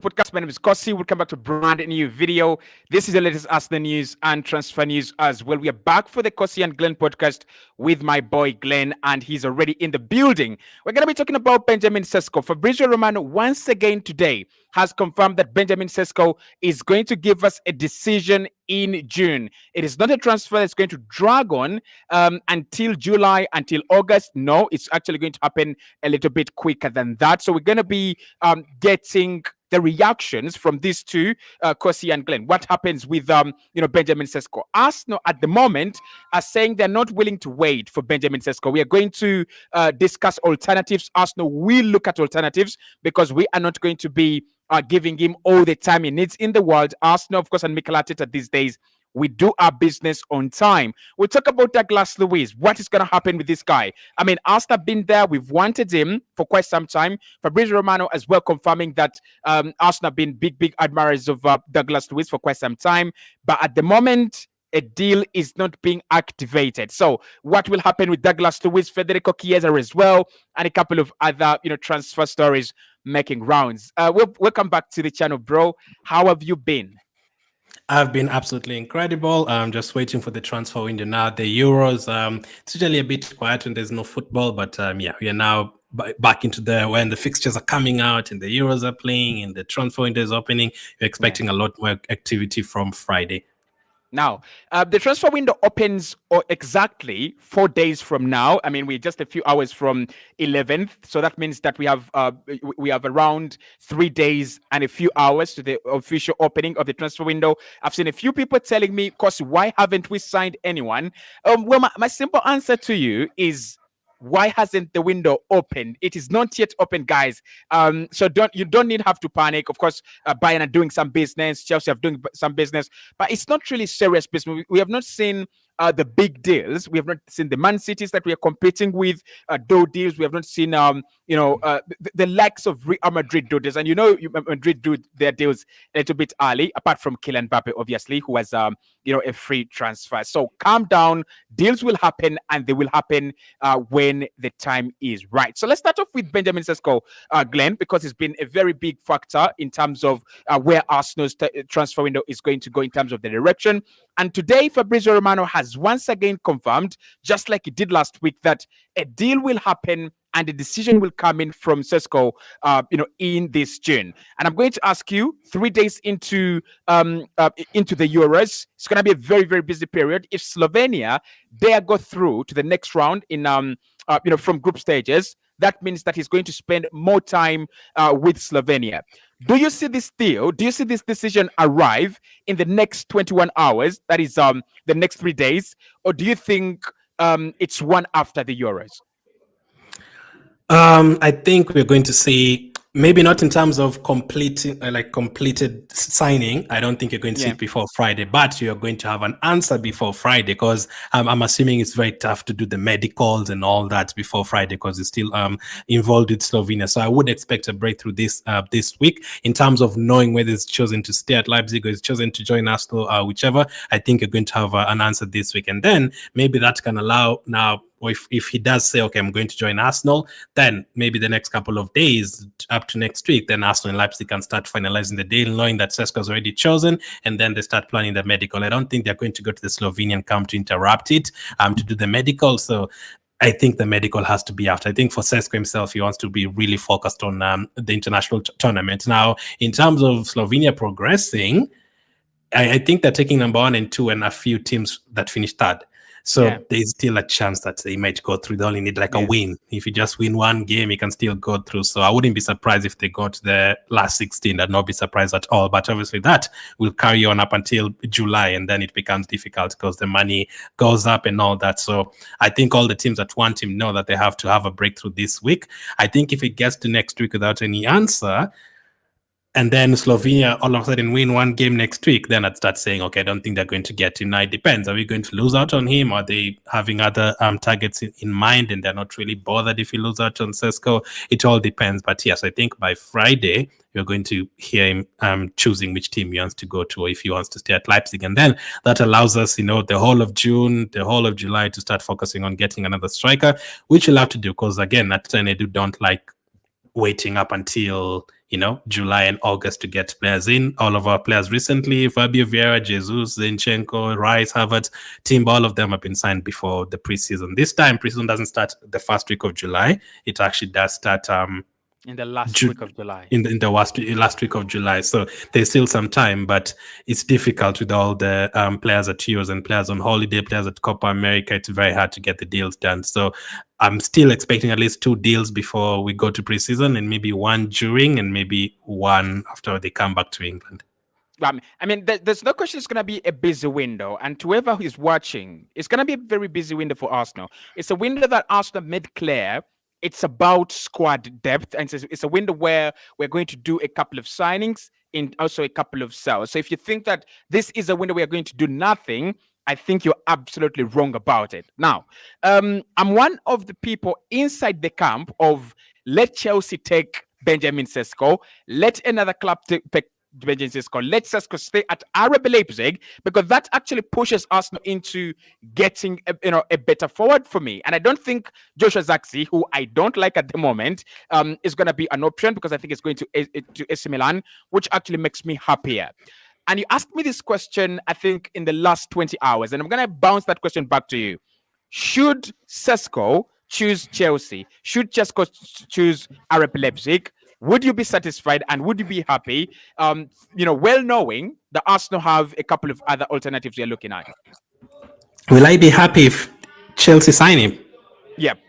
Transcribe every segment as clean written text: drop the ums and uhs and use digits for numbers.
Podcast. My name is Kosi. We'll come back to a brand new video. This is the latest Arsenal news and transfer news as well. We are back for the Kosi and Glenn podcast with my boy Glenn, and he's already in the building. We're going to be talking about Benjamin Sesko. Fabrizio Romano once again today has confirmed that Benjamin Sesko is going to give us a decision in June. It is not a transfer that's going to drag on until July, until August. No, it's actually going to happen a little bit quicker than that. So we're going to be getting the reactions from these two, Kosi and Glenn. What happens with Benjamin Sesko? Arsenal at the moment are saying they're not willing to wait for Benjamin Sesko. We are going to discuss alternatives. Arsenal will look at alternatives because we are not going to be giving him all the time he needs in the world. Arsenal, of course, and Mikel Arteta these days, we do our business on time. We'll talk about Douglas Luiz. What is going to happen with this guy? I mean, Arsenal have been there. We've wanted him for quite some time. Fabrizio Romano as well confirming that Arsenal have been big admirers of Douglas Luiz for quite some time. But at the moment, a deal is not being activated. So what will happen with Douglas Luiz, Federico Chiesa as well, and a couple of other, transfer stories making rounds. Welcome back to the channel, bro. How have you been? I've been absolutely incredible. I'm just waiting for the transfer window now. The Euros, it's usually a bit quiet when there's no football, but we are now back into when the fixtures are coming out and the Euros are playing and the transfer window is opening. We're expecting a lot more activity from Friday. Now, the transfer window opens exactly 4 days from now. I mean, we're just a few hours from 11th, so that means that we have around 3 days and a few hours to the official opening of the transfer window. I've seen a few people telling me, "Course, why haven't we signed anyone?" Well, my simple answer to you is, why hasn't the window opened? It is not yet open, guys. So you don't have to panic. Of course, Bayern are doing some business, Chelsea are doing some business, but it's not really serious business. We have not seen the big deals. We have not seen the Man Cities that we are competing with do deals. We have not seen the likes of Real Madrid do this, and Madrid do their deals a little bit early. Apart from Kylian Mbappe, obviously, who has a free transfer. So calm down. Deals will happen, and they will happen when the time is right. So let's start off with Benjamin Sesko, Glenn, because it's been a very big factor in terms of where Arsenal's transfer window is going to go in terms of the direction. And today, Fabrizio Romano has once again confirmed, just like he did last week, that a deal will happen and the decision will come in from Sesko, in this June. And I'm going to ask you, 3 days into the Euros, it's going to be a very, very busy period. If Slovenia dare go through to the next round in, from group stages, that means that he's going to spend more time with Slovenia. Do you see this deal? Do you see this decision arrive in the next 21 hours? That is the next 3 days, or do you think it's one after the Euros? I think we're going to see, maybe not in terms of completed signing. I don't think you're going to see it before Friday, but you're going to have an answer before Friday, because I'm assuming it's very tough to do the medicals and all that before Friday because it's still involved with Slovenia. So I would expect a breakthrough this week in terms of knowing whether it's chosen to stay at Leipzig or it's chosen to join Arsenal, whichever. I think you're going to have an answer this week, and then maybe that can allow now. Or if he does say, okay, I'm going to join Arsenal, then maybe the next couple of days up to next week, then Arsenal and Leipzig can start finalizing the deal, knowing that Sesko's already chosen, and then they start planning the medical. I don't think they're going to go to the Slovenian camp to interrupt it, to do the medical. So I think the medical has to be after. I think for Sesko himself, he wants to be really focused on the international tournament. Now, in terms of Slovenia progressing, I think they're taking number 1 and 2 and a few teams that finished third. So there's still a chance that they might go through. They only need a win. If you just win one game, you can still go through. So I wouldn't be surprised if they go to the last 16. I'd not be surprised at all. But obviously that will carry on up until July, and then it becomes difficult because the money goes up and all that. So I think all the teams that want him know that they have to have a breakthrough this week. I think if it gets to next week without any answer, and then Slovenia all of a sudden win one game next week, then I'd start saying, okay, I don't think they're going to get him. Now it depends. Are we going to lose out on him? Are they having other targets in mind and they're not really bothered if we lose out on Sesko? It all depends. But yes, I think by Friday, you're going to hear him choosing which team he wants to go to, or if he wants to stay at Leipzig. And then that allows us, the whole of June, the whole of July to start focusing on getting another striker, which we'll have to do because, again, at Senedu don't like waiting up until July and August to get players in. All of our players recently, Fabio Vieira, Jesus, Zinchenko, Rice, Havertz, Timber, all of them have been signed before the preseason. This time, preseason doesn't start the first week of July. It actually does start in the last week of July. In the last week of July. So there's still some time, but it's difficult with all the players at Euros and players on holiday, players at Copa America. It's very hard to get the deals done. So I'm still expecting at least 2 deals before we go to preseason, and maybe 1 during and maybe 1 after they come back to England. I mean, there's no question it's going to be a busy window. And to whoever is watching, it's going to be a very busy window for Arsenal. It's a window that Arsenal made clear. It's about squad depth. And it's a window where we're going to do a couple of signings and also a couple of sales. So if you think that this is a window we are going to do nothing, I think you're absolutely wrong about it. Now, I'm one of the people inside the camp of let Chelsea take Benjamin Sesko, let another club take Benjamin Sesko, let Sesko stay at RB Leipzig, because that actually pushes Arsenal into getting a better forward for me. And I don't think Joshua Zirkzee, who I don't like at the moment, is going to be an option, because I think it's going to AC Milan, which actually makes me happier. And you asked me this question, I think, in the last 20 hours, and I'm going to bounce that question back to you. Should Sesko choose Chelsea? Should Sesko choose RB Leipzig? Would you be satisfied and would you be happy, well knowing that Arsenal have a couple of other alternatives you're looking at? Will I be happy if Chelsea sign him? Yep.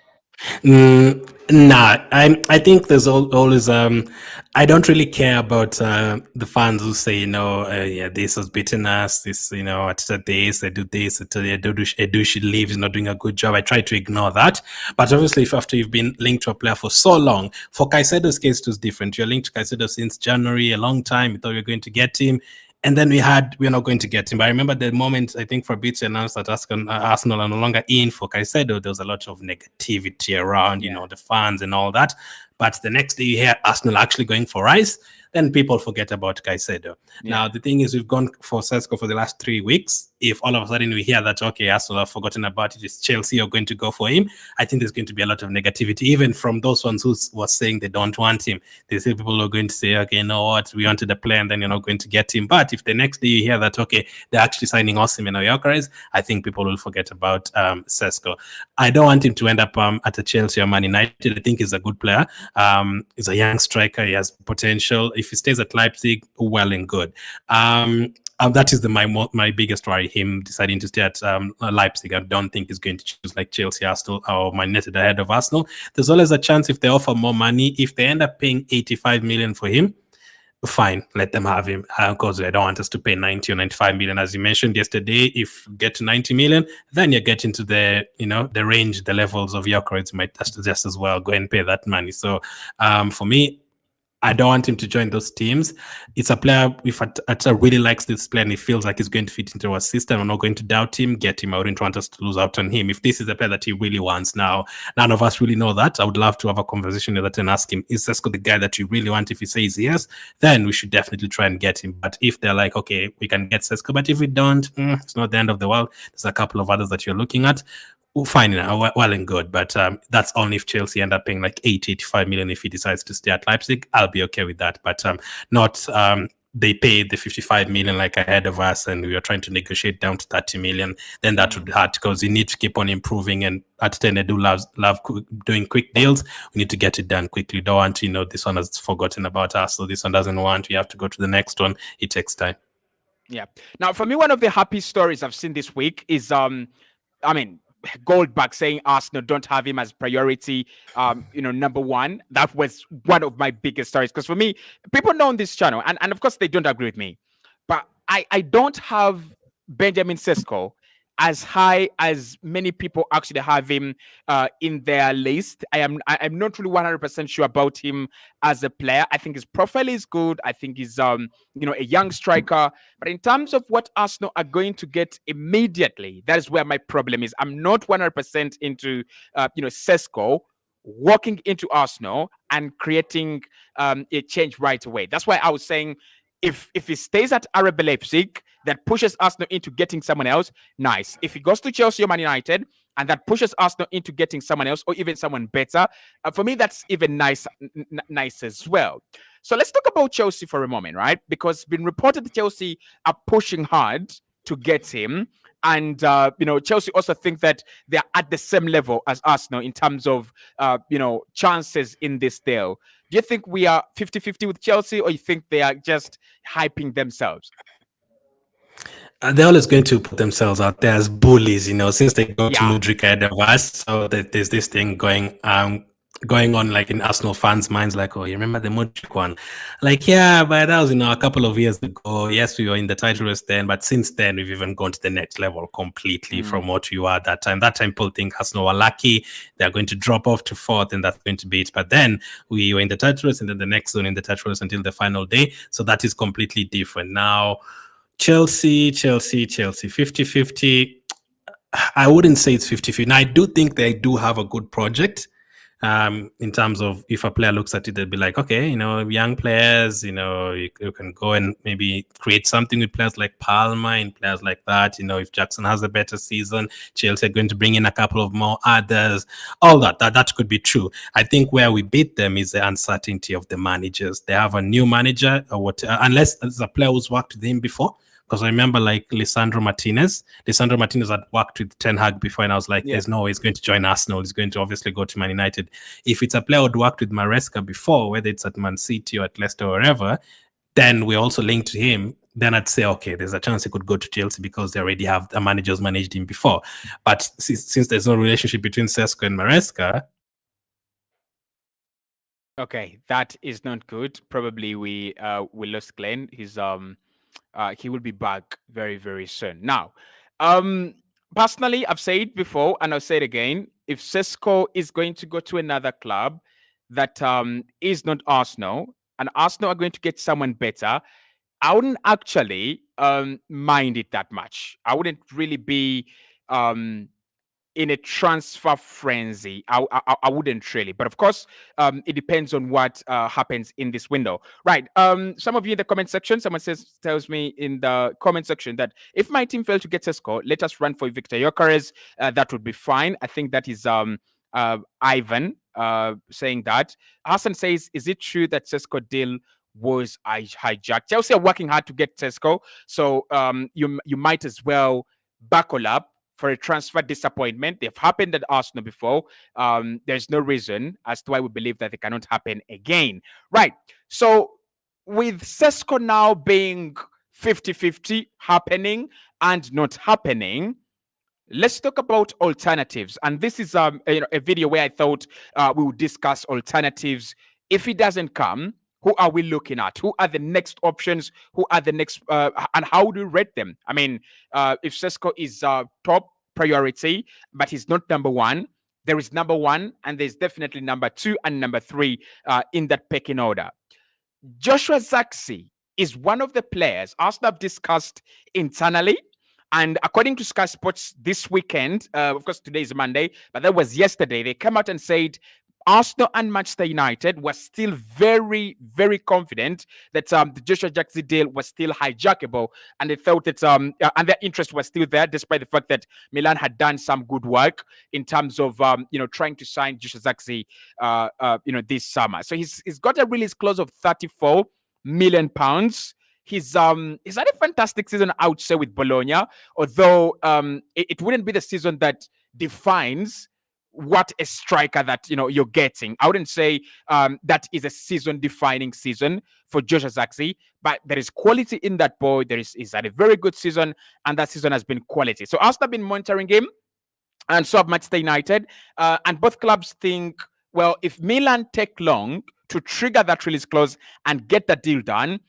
Nah, I think there's always I don't really care about the fans who say this has beaten us, this at this they do this, Edu should leave, he's not doing a good job. I try to ignore that, but obviously if after you've been linked to a player for so long, for Caicedo's case it was different. You're linked to Caicedo since January, a long time. We thought we were going to get him. And then we're not going to get him. But I remember the moment, I think Fabrizio announced that Arsenal are no longer in for Caicedo, there was a lot of negativity around, the fans and all that. But the next day you hear Arsenal actually going for Rice, then people forget about Caicedo. Yeah. Now, the thing is, we've gone for Sesko for the last 3 weeks. If all of a sudden we hear that, okay, Arsenal have forgotten about it, it's Chelsea are going to go for him, I think there's going to be a lot of negativity, even from those ones who was saying they don't want him. There's people who are going to say, okay, you know what, we wanted a player and then you're not going to get him. But if the next day you hear that, okay, they're actually signing Osimhen or Gyökeres, I think people will forget about Sesko. I don't want him to end up at a Chelsea or Man United. I think he's a good player. He's a young striker. He has potential. If he stays at Leipzig, well and good. That is my biggest worry, him deciding to stay at Leipzig. I don't think he's going to choose like Chelsea, Arsenal, or Man United ahead of Arsenal. There's always a chance if they offer more money, if they end up paying 85 million for him, fine, let them have him, because I don't want us to pay 90 or 95 million. As you mentioned yesterday, if you get to 90 million, then you get into the the range, the levels of Gyökeres might just as well go and pay that money. So for me, I don't want him to join those teams. It's a player, if Atta really likes this player and he feels like he's going to fit into our system, I'm not going to doubt him, get him. I wouldn't want us to lose out on him. If this is a player that he really wants now, none of us really know that. I would love to have a conversation with that and ask him, is Sesko the guy that you really want? If he says yes, then we should definitely try and get him. But if they're like, okay, we can get Sesko, but if we don't, it's not the end of the world. There's a couple of others that you're looking at. Fine, well and good, but that's only if Chelsea end up paying like 85 million if he decides to stay at Leipzig. I'll be okay with that, but not they paid the 55 million like ahead of us and we were trying to negotiate down to 30 million, then that would hurt, because you need to keep on improving, and at 10 they do love doing quick deals. We need to get it done quickly. Don't want to, this one has forgotten about us, so this one doesn't want, we have to go to the next one. It takes time. Yeah. Now, for me, one of the happy stories I've seen this week is, Goldberg saying Arsenal don't have him as priority, number one. That was one of my biggest stories, because for me, people know on this channel, and of course they don't agree with me, but I don't have Benjamin Sesko as high as many people actually have him in their list. I'm not really 100% sure about him as a player. I think his profile is good. I think he's a young striker. But in terms of what Arsenal are going to get immediately, that is where my problem is. I'm not 100% into Sesko walking into Arsenal and creating a change right away. That's why I was saying, if he stays at RB Leipzig, that pushes Arsenal into getting someone else, nice. If he goes to Chelsea or Man United, and that pushes Arsenal into getting someone else or even someone better, for me, that's even nice as well. So let's talk about Chelsea for a moment, right? Because it's been reported that Chelsea are pushing hard to get him. And, Chelsea also think that they're at the same level as Arsenal in terms of, chances in this deal. Do you think we are 50-50 with Chelsea, or you think they are just hyping themselves? They're always going to put themselves out there as bullies, since they got Yeah. Mudryk ahead of us. So there's this thing going on like in Arsenal fans' minds, like, oh, you remember the Mudryk one? Like, yeah, but that was a couple of years ago. Yes, we were in the title race then, but since then we've even gone to the next level completely from what we were at that time. That time people think Arsenal were lucky, they're going to drop off to fourth, and that's going to be it. But then we were in the title race, and then the next zone in the title race until the final day. So that is completely different now. Chelsea, 50-50. I wouldn't say it's 50-50. Now, I do think they do have a good project. In terms of if a player looks at it, they'll be like, okay, young players, you can go and maybe create something with players like Palmer and players like that. If Jackson has a better season, Chelsea are going to bring in a couple of more others. All that could be true. I think where we beat them is the uncertainty of the managers. They have a new manager, or what? Unless there's a player who's worked with him before. Because I remember like Lisandro Martinez had worked with Ten Hag before, and I was like, there's no way he's going to join Arsenal. He's going to obviously go to Man United. If it's a player who'd worked with Maresca before, whether it's at Man City or at Leicester or wherever, then we're also linked to him. Then I'd say, okay, there's a chance he could go to Chelsea because they already have a manager who's managed him before. But since there's no relationship between Sesko and Maresca. Okay, that is not good. Probably we lost Glenn. He will be back very, very soon. Now, personally, I've said before and I'll say it again: if Sesko is going to go to another club that is not Arsenal, and Arsenal are going to get someone better, I wouldn't actually mind it that much. I wouldn't really be um, in a transfer frenzy. I wouldn't really, but of course, it depends on what happens in this window, right? Some of you in the comment section, someone tells me in the comment section that if my team failed to get a score, let us run for Victor Gyökeres. That would be fine. I think that is Ivan saying that. Hassan says, is it true that Sesko deal was hijacked? Chelsea are working hard to get Sesko, so you might as well buckle up for a transfer disappointment. They've happened at Arsenal before. There's no reason as to why we believe that they cannot happen again. Right. So with Sesko now being 50-50 happening and not happening, let's talk about alternatives. And this is a video where I thought we would discuss alternatives. If it doesn't come, who are we looking at? Who are the next options? Who are the next, and how do you rate them? I mean, if Sesko is top priority, but he's not number one, there is number one, and there's definitely number two and number three in that pecking order. Joshua Zirkzee is one of the players Arsenal have discussed internally. And according to Sky Sports this weekend, of course, today is Monday, but that was yesterday, they came out and said Arsenal and Manchester United were still very, very confident that the Joshua Zirkzee deal was still hijackable, and they felt that and their interest was still there, despite the fact that Milan had done some good work in terms of trying to sign Joshua Zirkzee this summer. So he's got a release clause of £34 million. He's had a fantastic season, I would say, with Bologna, although it wouldn't be the season that defines what a striker that you're getting. I wouldn't say that is a season-defining season for Joshua Zirkzee, but there is quality in that boy. He's had a very good season, and that season has been quality. So Arsenal have been monitoring him, and so have Manchester United, and both clubs think, well, if Milan take long to trigger that release clause and get the deal done,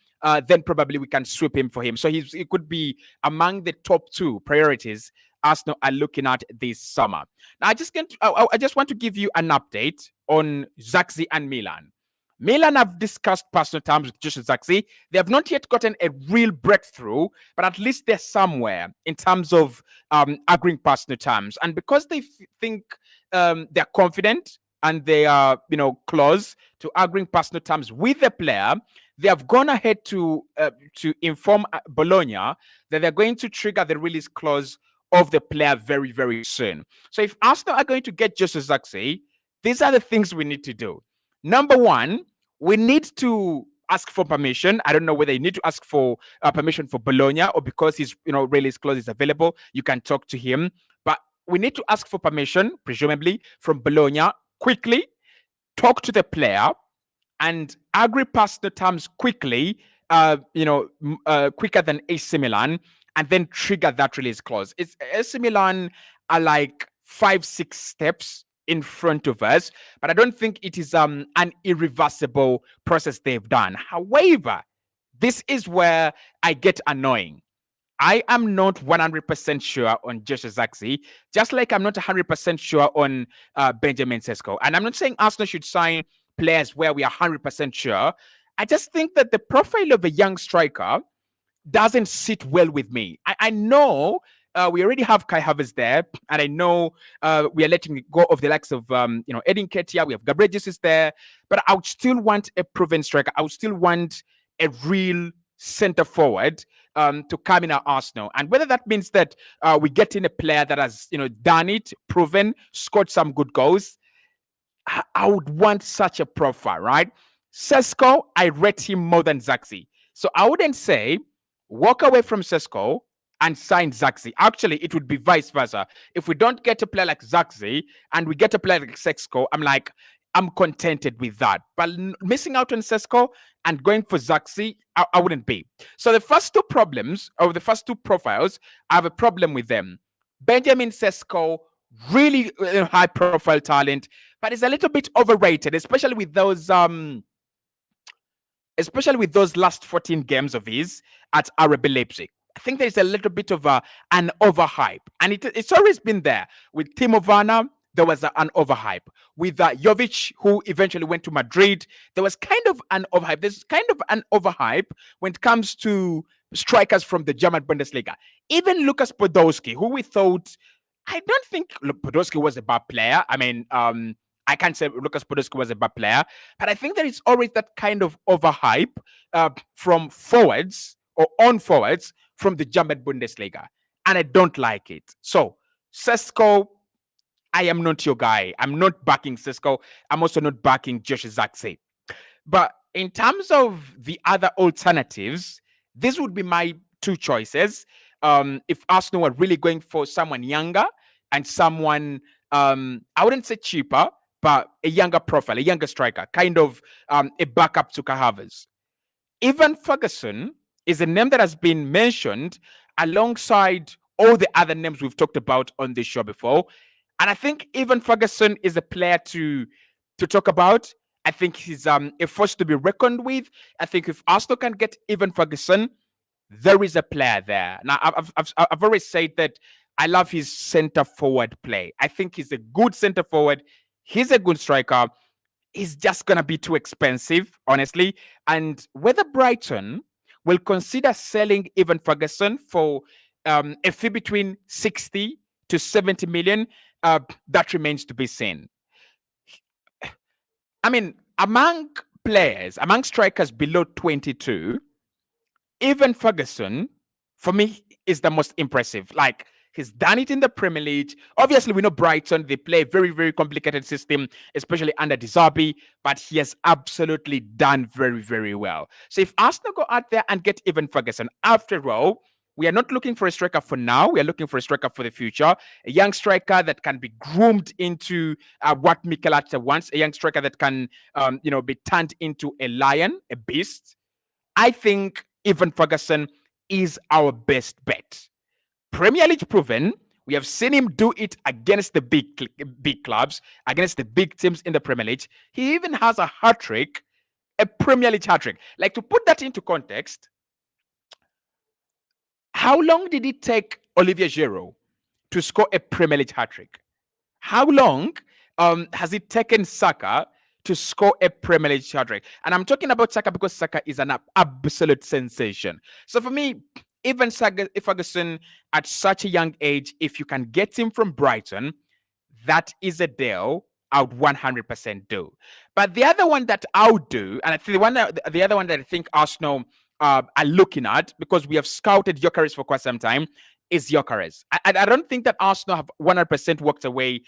then probably we can sweep him for him. So he could be among the top two priorities Arsenal are looking at this summer. Now, I just want to give you an update on Zirkzee and Milan. Milan have discussed personal terms with Joshua Zirkzee. They have not yet gotten a real breakthrough, but at least they're somewhere in terms of agreeing personal terms. And because they think they're confident and they are, close to agreeing personal terms with the player, they have gone ahead to inform Bologna that they're going to trigger the release clause of the player very, very soon. So if Arsenal are going to get Joshua Zirkzee, these are the things we need to do. Number one, we need to ask for permission. I don't know whether you need to ask for permission for Bologna, or because his release clause is available, you can talk to him. But we need to ask for permission, presumably from Bologna, quickly, talk to the player, and agree past the terms quickly, quicker than AC Milan, and then trigger that release clause. It's AC Milan are like 5-6 steps in front of us, but I don't think it is an irreversible process they've done. However, this is where I get annoying. I am not 100% sure on Josh Zirkzee, just like I'm not 100% sure on Benjamin Sesko. And I'm not saying Arsenal should sign players where we are 100% sure. I just think that the profile of a young striker doesn't sit well with me. I know we already have Kai Havertz there, and I know we are letting go of the likes of Edin Ketia. We have Gabriel Jesus there, but I would still want a proven striker. I would still want a real center forward to come in our Arsenal, and whether that means that we get in a player that has done it, proven, scored some good goals. I would want such a profile, right? Sesko, I rate him more than Zirkzee, so I wouldn't say walk away from Sesko and sign Zirkzee. Actually, it would be vice versa. If we don't get a player like Zirkzee and we get a player like Sesko, I'm contented with that. But missing out on Sesko and going for Zirkzee, I wouldn't be. So the first two problems, or the first two profiles, I have a problem with them. Benjamin Sesko, really high profile talent, but is a little bit overrated, especially with those last 14 games of his at RB Leipzig. I think there's a little bit of an overhype, and it's always been there. With Timo Werner, there was an overhype. With Jovic, who eventually went to Madrid, there was kind of an overhype. There's kind of an overhype when it comes to strikers from the German Bundesliga. Even Lucas Podolski, who we thought, I don't think Podolski was a bad player. I mean, I can't say Lucas Podolski was a bad player, but I think there is always that kind of overhype from forwards or on forwards from the German Bundesliga, and I don't like it. So, Sesko, I am not your guy. I'm not backing Sesko. I'm also not backing Josh Zirkzee. But in terms of the other alternatives, this would be my two choices. If Arsenal were really going for someone younger and someone, I wouldn't say cheaper, but a younger profile, a younger striker, kind of a backup to Kai Havertz. Evan Ferguson is a name that has been mentioned alongside all the other names we've talked about on this show before. And I think Evan Ferguson is a player to talk about. I think he's a force to be reckoned with. I think if Arsenal can get Evan Ferguson, there is a player there. Now, I've always said that I love his center forward play. I think he's a good center forward. He's a good striker. He's just going to be too expensive, honestly. And whether Brighton will consider selling Evan Ferguson for a fee between 60 to 70 million, that remains to be seen. I mean, among strikers below 22, Evan Ferguson, for me, is the most impressive. Like, he's done it in the Premier League. Obviously, we know Brighton, they play a very, very complicated system, especially under De Zerbi, but he has absolutely done very, very well. So if Arsenal go out there and get Evan Ferguson, after all, we are not looking for a striker for now. We are looking for a striker for the future. A young striker that can be groomed into what Mikel Arteta wants. A young striker that can, be turned into a lion, a beast. I think Evan Ferguson is our best bet. Premier League proven. We have seen him do it against the big clubs, against the big teams in the Premier League. He even has a hat-trick, a Premier League hat-trick. Like, to put that into context, how long did it take Olivier Giroud to score a Premier League hat-trick? How long has it taken Saka to score a Premier League hat-trick? And I'm talking about Saka because Saka is an absolute sensation. So for me, even Ferguson at such a young age, if you can get him from Brighton, that is a deal I would 100% do. But the other one that I would do, and I think the other one that I think Arsenal are looking at, because we have scouted Gyökeres for quite some time, is Gyökeres. I don't think that Arsenal have 100% walked away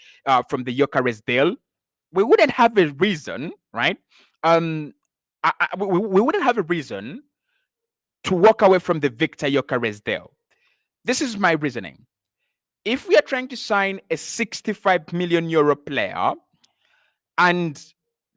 from the Gyökeres deal. We wouldn't have a reason, right? we wouldn't have a reason to walk away from the Victor Gyökeres deal. This is my reasoning. If we are trying to sign a 65 million euro player and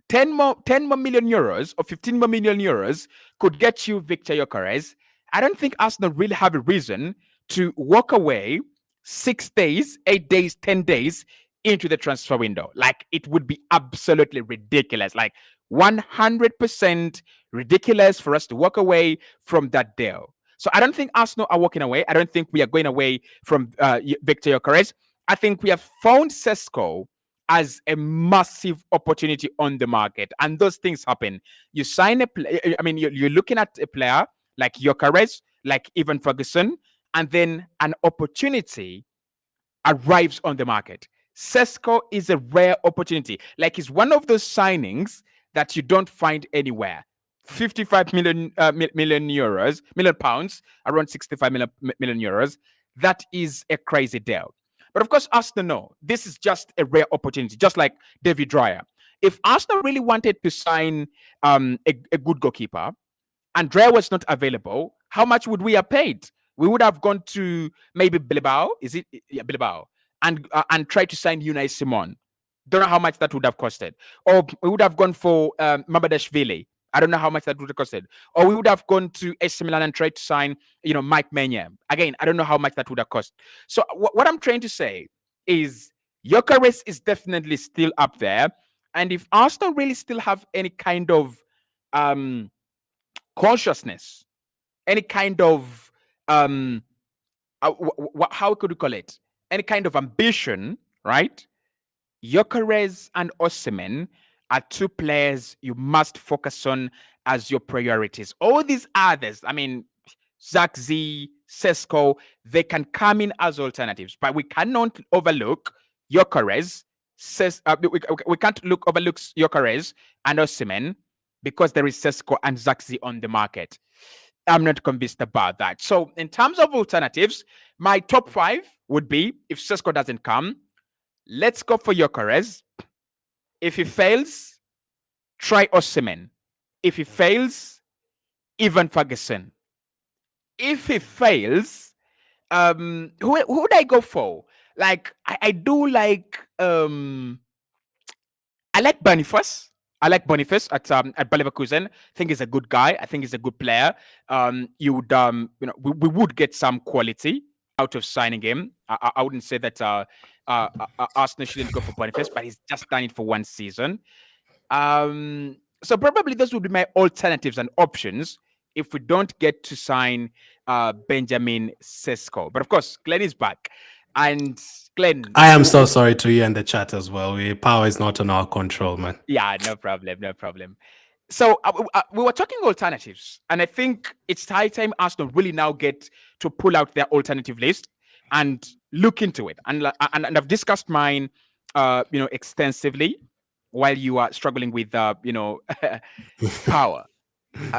10 more million euros or 15 more million euros could get you Victor Gyökeres, I don't think Arsenal really have a reason to walk away 6 days, 8 days, 10 days into the transfer window. Like, it would be absolutely ridiculous. Like, 100% ridiculous for us to walk away from that deal. So I don't think Arsenal are walking away. I don't think we are going away from Victor Gyökeres. I think we have found Sesko as a massive opportunity on the market, and those things happen. You sign a player. I mean, you're looking at a player like Gyökeres, like Ivan Ferguson, and then an opportunity arrives on the market. Sesko is a rare opportunity. Like, he's one of those signings that you don't find anywhere. 55 million million pounds, around 65 million euros. That is a crazy deal. But of course, Arsenal know this is just a rare opportunity, just like David Raya. If Arsenal really wanted to sign a good goalkeeper, and Dre was not available, how much would we have paid? We would have gone to maybe Bilbao, Bilbao, and tried to sign Unai Simon. Don't know how much that would have costed. Or we would have gone for Mamadashvili. I don't know how much that would have costed. Or we would have gone to AC Milan and tried to sign, Mike Maignan. Again, I don't know how much that would have cost. So what I'm trying to say is Gyökeres is definitely still up there. And if Arsenal really still have any kind of consciousness, any kind of how could you call it? Any kind of ambition, right? Gyökeres and Osimhen are two players you must focus on as your priorities. All these others, I mean, Zagzi, Sesko, they can come in as alternatives, but we cannot overlook Gyökeres. We can't overlook Gyökeres and Osimhen because there is Sesko and Zagzi on the market. I'm not convinced about that. So in terms of alternatives, my top 5 would be, if Sesko doesn't come, let's go for Gyökeres. If he fails, try Osimhen. If he fails, Ivan Ferguson. If he fails, who would I go for? Like, I do like I like Boniface. I like Boniface at Bayer Leverkusen. I think he's a good guy. I think he's a good player. We would get some quality out of signing him. I wouldn't say that Arsenal shouldn't go for Boniface, but he's just done it for one season. So probably those would be my alternatives and options if we don't get to sign Benjamin Sesko. But of course, Glenn is back. And Glenn, I am so sorry to you in the chat as well. Power is not on our control, man. Yeah, no problem. So we were talking alternatives, and I think it's high time Arsenal really now get to pull out their alternative list and look into it. And I've discussed mine, extensively, while you are struggling with, power.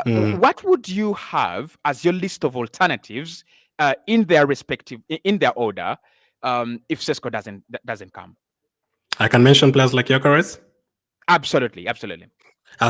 What would you have as your list of alternatives in their order if Sesko doesn't come? I can mention players like Gyökeres. Absolutely.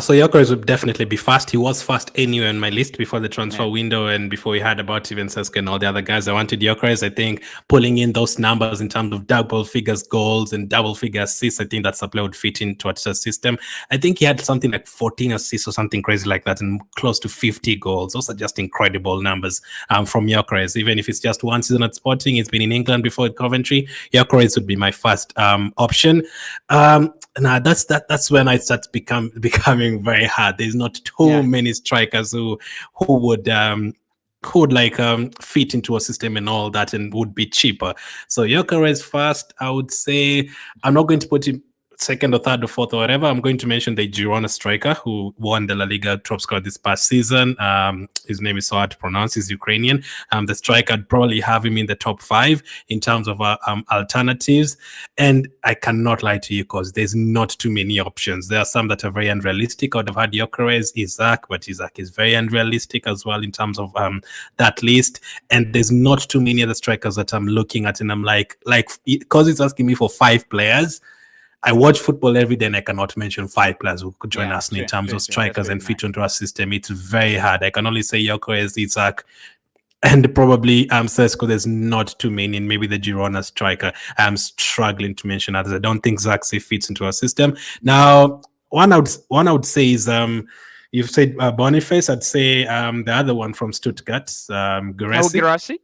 So Gyökeres would definitely be fast. He was fast anyway on my list before the transfer window and before we heard about even Sesko and all the other guys. I wanted Gyökeres. I think pulling in those numbers in terms of double figures goals and double figure assists, I think that's a player would fit into a system. I think he had something like 14 assists or something crazy like that and close to 50 goals. Those are just incredible numbers from Gyökeres. Even if it's just one season at Sporting, he's been in England before at Coventry. Gyökeres would be my first option. Now that's when I start becoming very hard. There's not too many strikers who would fit into a system and all that and would be cheaper. So Gyökeres first, I would say. I'm not going to put him second or third or fourth or whatever. I'm going to mention the Girona striker who won the La Liga top scorer this past season. His name is so hard to pronounce. He's Ukrainian. The striker, I'd probably have him in the top 5 in terms of alternatives. And I cannot lie to you because there's not too many options. There are some that are very unrealistic. I would have had Gyökeres, Isaac, but Isaac is very unrealistic as well in terms of that list. And there's not too many other strikers that I'm looking at and I'm like, because it's asking me for 5 players, I watch football every day and I cannot mention 5 players who could join us in terms of True. That's strikers very and fit nice. into our system. It's very hard. I can only say Gyökeres, Isak, and probably Sesko. There's not too many, and maybe the Girona striker. I'm struggling to mention others. I don't think Zaxi fits into our system. Now, one I would say is you've said Boniface. I'd say the other one from Stuttgart, Guirassy. Girassi?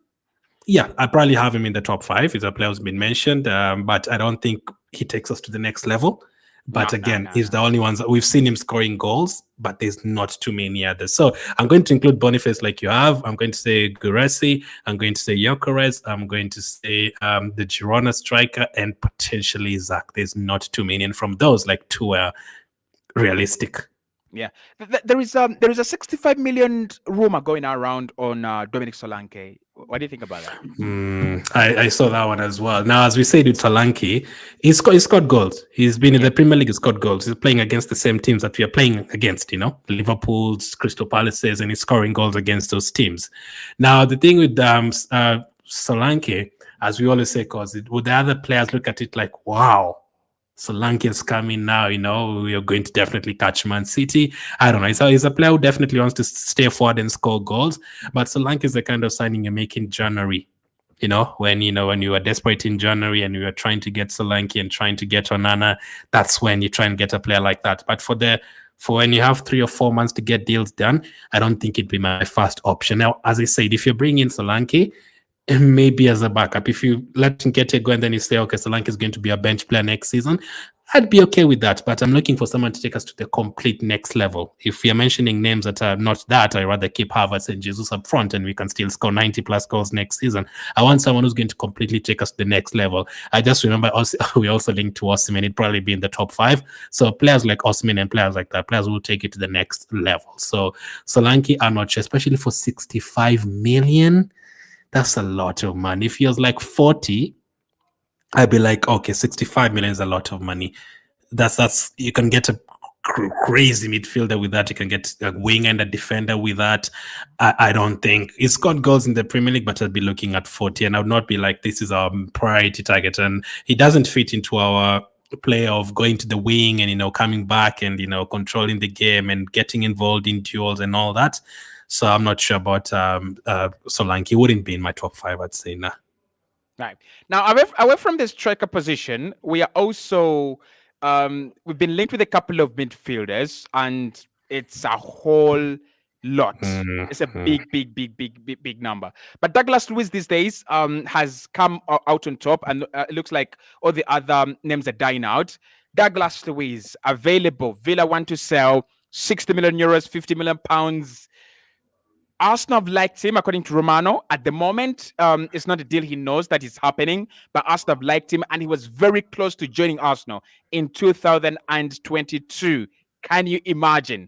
Yeah, I probably have him in the top 5. He's a player who's been mentioned, but I don't think he takes us to the next level. But again, he's the only ones that we've seen him scoring goals, but there's not too many others. So I'm going to include Boniface like you have. I'm going to say Guirassy. I'm going to say Gyökeres. I'm going to say the Girona striker and potentially Zach. There's not too many. And from those, like 2 are realistic. Yeah, there is a 65 million rumor going around on Dominic Solanke. What do you think about that? I saw that one as well. Now, as we said with Solanke, he scored goals. He's been in the Premier League, he scored goals. He's playing against the same teams that we are playing against, Liverpool's, Crystal Palace's, and he's scoring goals against those teams. Now, the thing with Solanke, as we always say, because would the other players look at it like, wow, Solanke is coming now, we are going to definitely catch Man City. I don't know. He's a player who definitely wants to stay forward and score goals. But Solanke is the kind of signing you make in January. When you are desperate in January and you are trying to get Solanke and trying to get Onana, that's when you try and get a player like that. But for when you have 3 or 4 months to get deals done, I don't think it'd be my first option. Now, as I said, if you bring in Solanke, maybe as a backup, if you let Nketiah go and then you say, okay, Solanke is going to be a bench player next season, I'd be okay with that. But I'm looking for someone to take us to the complete next level. If you're mentioning names that are not that, I'd rather keep Havertz and Jesus up front and we can still score 90 plus goals next season. I want someone who's going to completely take us to the next level. I just remember we also linked to Osimhen. It'd probably be in the top 5. So players like Osimhen and players like that, players will take it to the next level. So Solanke, I'm not sure, especially for 65 million. That's a lot of money. If he was like 40, I'd be like, okay, 65 million is a lot of money. That's you can get a crazy midfielder with that. You can get a wing and a defender with that. I don't think he's got goals in the Premier League, but I'd be looking at 40, and I would not be like, this is our priority target. And he doesn't fit into our play of going to the wing and coming back and controlling the game and getting involved in duels and all that. So I'm not sure about Solanke. He wouldn't be in my top 5, I'd say. Nah. Right. Now, away from the striker position, we are also we've been linked with a couple of midfielders, and it's a whole lot. It's a big number. But Douglas Luiz these days has come out on top, and it looks like all the other names are dying out. Douglas Luiz available. Villa want to sell 60 million euros, 50 million pounds. Arsenal have liked him, according to Romano. At the moment, it's not a deal he knows that is happening, but Arsenal have liked him, and he was very close to joining Arsenal in 2022. Can you imagine?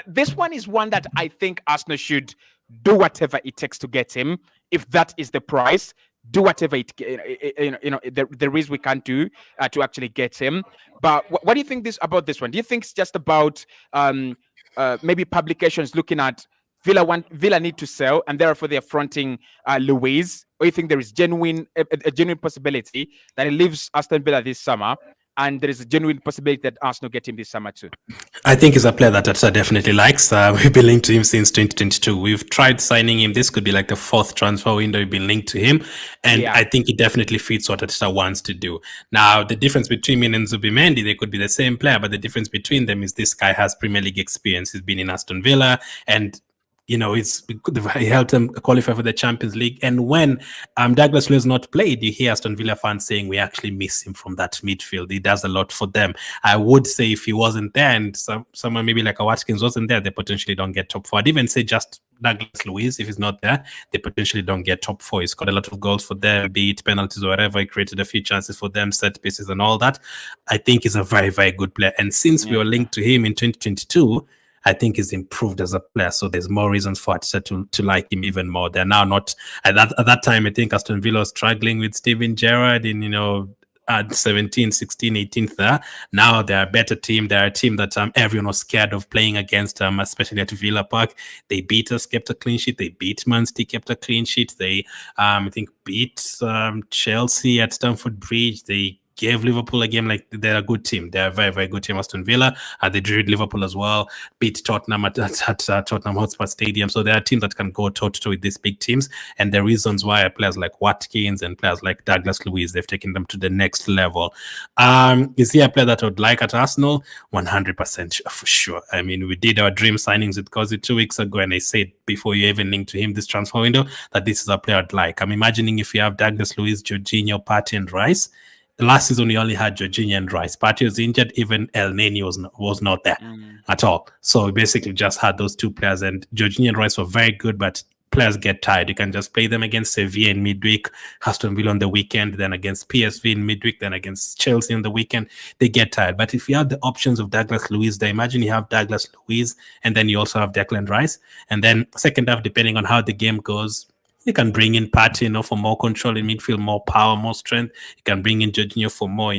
This one is one that I think Arsenal should do whatever it takes to get him. If that is the price, do whatever there is we can do to actually get him. But what do you think about this one? Do you think it's just about maybe publications looking at Villa need to sell, and therefore they're fronting Luiz? Or you think there is a genuine possibility that he leaves Aston Villa this summer, and there is a genuine possibility that Arsenal get him this summer too? I think he's a player that Ateta definitely likes. We've been linked to him since 2022. We've tried signing him. This could be like the 4th transfer window we've been linked to him. And I think he definitely fits what Ateta wants to do. Now, the difference between him and Zubimendi, they could be the same player, but the difference between them is this guy has Premier League experience. He's been in Aston Villa, and he helped them qualify for the Champions League. And when Douglas Luiz not played, you hear Aston Villa fans saying we actually miss him from that midfield. He does a lot for them. I would say if he wasn't there and someone maybe like a Watkins wasn't there, they potentially don't get top 4. I'd even say just Douglas Luiz, if he's not there, they potentially don't get top 4. He's got a lot of goals for them, be it penalties or whatever. He created a few chances for them, set pieces and all that. I think he's a very, very good player. And since we were linked to him in 2022, I think he's improved as a player. So there's more reasons for Ateta to like him even more. They're now not at that time. I think Aston Villa was struggling with Steven Gerrard in at 17, 16, 18th there. Now they're a better team. They're a team that everyone was scared of playing against, especially at Villa Park. They beat us, kept a clean sheet. They beat Man City, kept a clean sheet. They I think beat Chelsea at Stamford Bridge. They gave Liverpool a game. Like, they're a good team. They're a very, very good team. Aston Villa, they drew Liverpool as well, beat Tottenham at Tottenham Hotspur Stadium. So there are teams that can go toe-to-toe with these big teams. And the reasons why players like Watkins and players like Douglas Luiz, they've taken them to the next level. Is he a player that I would like at Arsenal? 100% for sure. I mean, we did our dream signings with Kosi 2 weeks ago, and I said before you even linked to him this transfer window that this is a player I'd like. I'm imagining if you have Douglas Luiz, Jorginho, Partey, and Rice. Last season, we only had Jorginho and Rice. Partey was injured. Even El Neni was not there at all. So we basically just had those two players, and Jorginho and Rice were very good, but players get tired. You can just play them against Sevilla in midweek, Aston Villa on the weekend, then against PSV in midweek, then against Chelsea on the weekend. They get tired. But if you have the options of Douglas Luiz, they imagine you have Douglas Luiz, and then you also have Declan Rice. And then second half, depending on how the game goes, you can bring in Partey, for more control in midfield, more power, more strength. You can bring in Jorginho for more,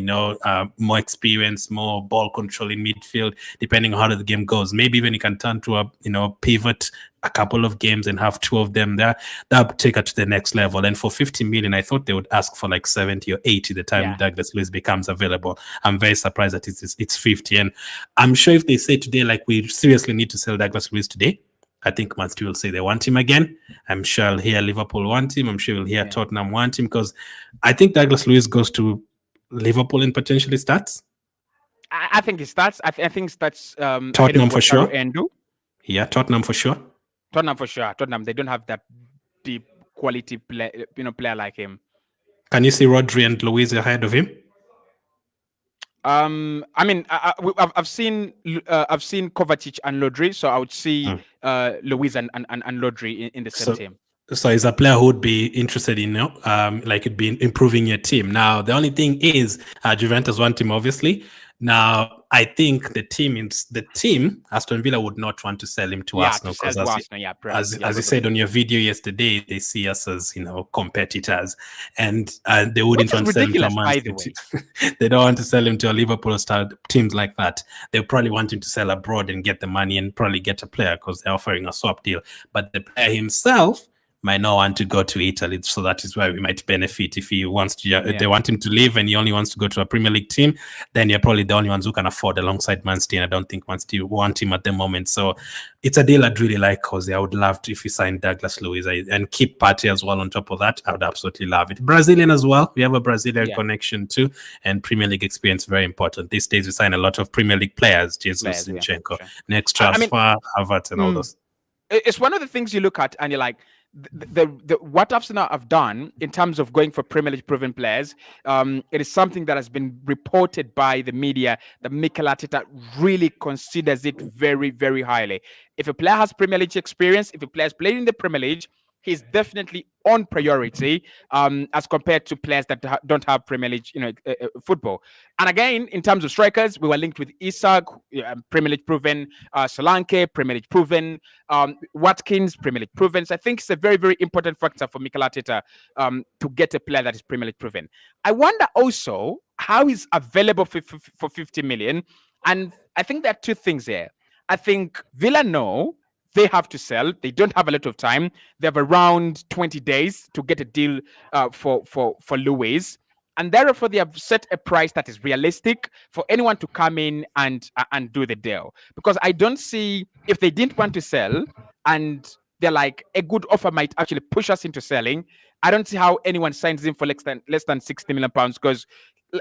more experience, more ball control in midfield, depending on how the game goes. Maybe even you can turn to a pivot a couple of games and have two of them there. That'll take it to the next level. And for 50 million, I thought they would ask for like 70 or 80 the time Douglas Luiz becomes available. I'm very surprised that it's 50. And I'm sure if they say today, like, we seriously need to sell Douglas Luiz today, I think Man City will say they want him again. I'm sure I'll hear Liverpool want him. I'm sure we'll hear Tottenham want him, because I think Douglas Luiz goes to Liverpool and potentially starts. I think he starts. I think starts. Tottenham for sure. Yeah, Tottenham for sure. Tottenham for sure. Tottenham, they don't have that deep quality player like him. Can you see Rodri and Luiz ahead of him? I mean, I've seen Kovacic and Rodri, so I would see Luiz and Rodri in the same team. So he's a player who would be interested in, like, it'd be improving your team. Now, the only thing is, Juventus want him, obviously. Now, I think the team, Aston Villa would not want to sell him to Arsenal, because as you said on your video yesterday, they see us as, competitors, and they wouldn't want to sell him to a Man City. They don't want to sell him to a Liverpool style teams like that. They probably want him to sell abroad and get the money and probably get a player, because they're offering a swap deal. But the player himself might not want to go to Italy, so that is why we might benefit. If he wants to, if they want him to leave and he only wants to go to a Premier League team, then you're probably the only ones who can afford alongside Man City, and I don't think Man City want him at the moment. So it's a deal I'd really like, because I would love to, if you sign Douglas Luiz and keep Partey as well on top of that, I would absolutely love it. Brazilian as well. We have a Brazilian connection too, and Premier League experience, very important. These days we sign a lot of Premier League players, Jesus, Zinchenko, next transfer, Havertz, and all those. It's one of the things you look at and you're like, the what Arsenal have done in terms of going for Premier League proven players, it is something that has been reported by the media that Mikel Arteta really considers it very, very highly. If a player has Premier League experience, if a player has played in the Premier League, he's definitely on priority as compared to players that don't have Premier League, football. And again, in terms of strikers, we were linked with Isak, Premier League proven, Solanke, Premier League proven, Watkins, Premier League proven. So I think it's a very, very important factor for Mikel Arteta to get a player that is Premier League proven. I wonder also how he's available for 50 million. And I think there are two things here. I think Villa know they have to sell. They don't have a lot of time. They have around 20 days to get a deal for Luiz. And therefore, they have set a price that is realistic for anyone to come in and do the deal. Because I don't see, if they didn't want to sell and they're like, a good offer might actually push us into selling, I don't see how anyone signs in for less than 60 million pounds, because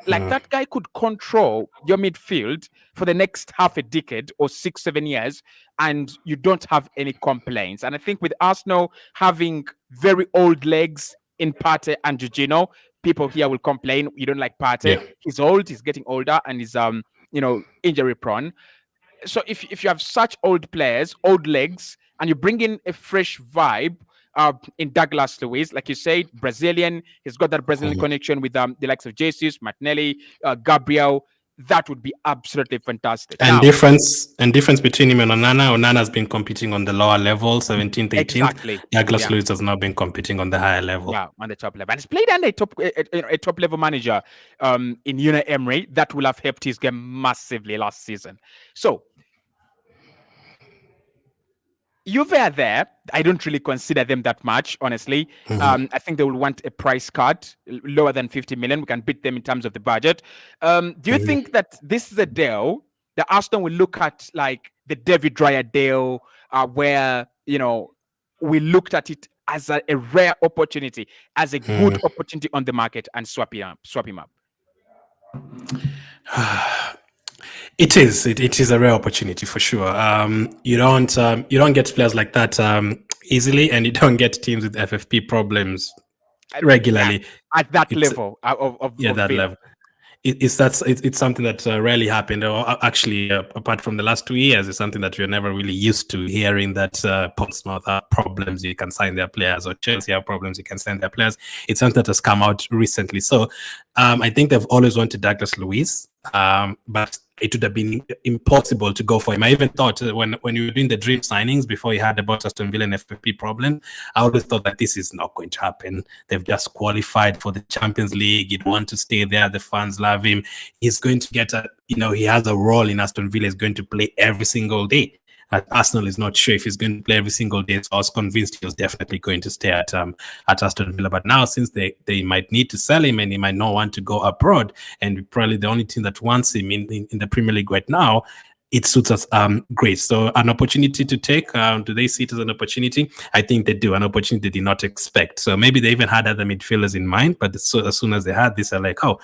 that guy could control your midfield for the next half a decade or 6-7 years, and you don't have any complaints. And I think with Arsenal having very old legs in Partey and Jorginho, people here will complain, you don't like Partey. He's old, he's getting older, and he's injury prone. So if you have such old players, old legs, and you bring in a fresh vibe in Douglas Luiz, like you said, Brazilian, he's got that Brazilian connection with the likes of Jesus, Martinelli, Gabriel. That would be absolutely fantastic. And difference between him and Onana. Onana's been competing on the lower level, 17th, 18th. Exactly. Douglas Luiz has now been competing on the higher level. Yeah, on the top level. And he's played under a top level manager in Unai Emery. That will have helped his game massively last season. So Juve are there. I don't really consider them that much, honestly. I think they will want a price cut lower than 50 million. We can beat them in terms of the budget. Do you think that this is a deal that Arsenal will look at, like the David Raya deal, where we looked at it as a rare opportunity, as a good opportunity on the market, and swap him up? It is a rare opportunity for sure. You don't get players like that easily, and you don't get teams with FFP problems regularly at that level of that level. It's something that rarely happened, or actually, apart from the last 2 years, it's something that we're never really used to hearing, that Portsmouth have problems, you can sign their players, or Chelsea have problems, you can sign their players. It's something that has come out recently. So I think they've always wanted Douglas Luiz, but it would have been impossible to go for him. I even thought when you were doing the dream signings before you had about Aston Villa and FFP problem, I always thought that this is not going to happen. They've just qualified for the Champions League. He'd want to stay there. The fans love him. He's going to get he has a role in Aston Villa. He's going to play every single day. Arsenal is not sure if he's going to play every single day, so I was convinced he was definitely going to stay at Aston Villa. But now, since they might need to sell him and he might not want to go abroad, and probably the only team that wants him in the Premier League right now, it suits us great. So an opportunity to take. Do they see it as an opportunity? I think they do. An opportunity they did not expect. So maybe they even had other midfielders in mind, but as soon as they had this, they're like, oh,